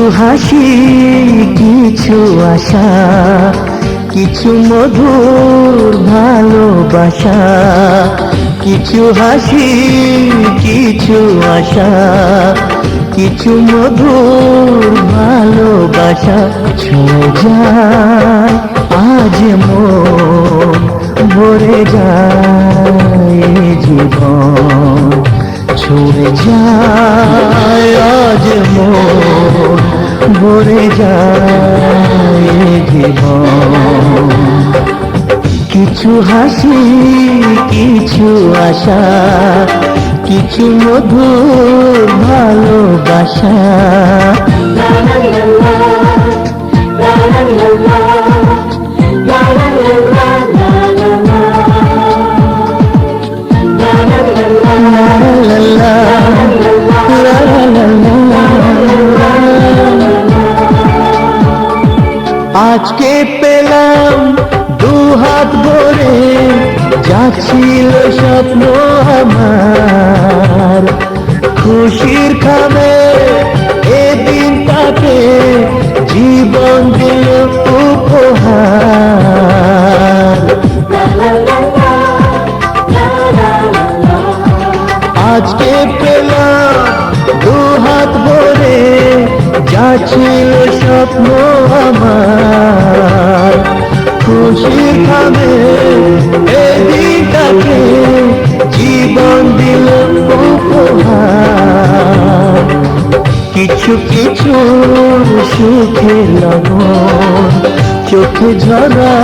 হাসি, কিছু আশা, কিছু মধুর ভালোবাসা। কিছু হাসি, কিছু আশা, কিছু মধুর ভালোবাসা। ছুঁয়ে যায় আজ মন, ভরে যায় জীবন। ছুঁয়ে যায় আজ মন, ভরে যায় জীবন। কিছু হাসি, কিছু আশা, কিছু মধুর ভালোবাসা। আজকে পেলাম দুহাত ভরে, যাচ্ছিল স্বপ্ন আমার। খুশির খাবে এদিন তাকে জীবন দিল উপহার। আজকে পেলাম দুহাত ভরে, যাচ্ছিল স্বপ্ন আমার। খুশি খাবে এদিনটাকে জীবন দিল উপহার। কিছু কিছু সুখে লগন চোখে ঝরা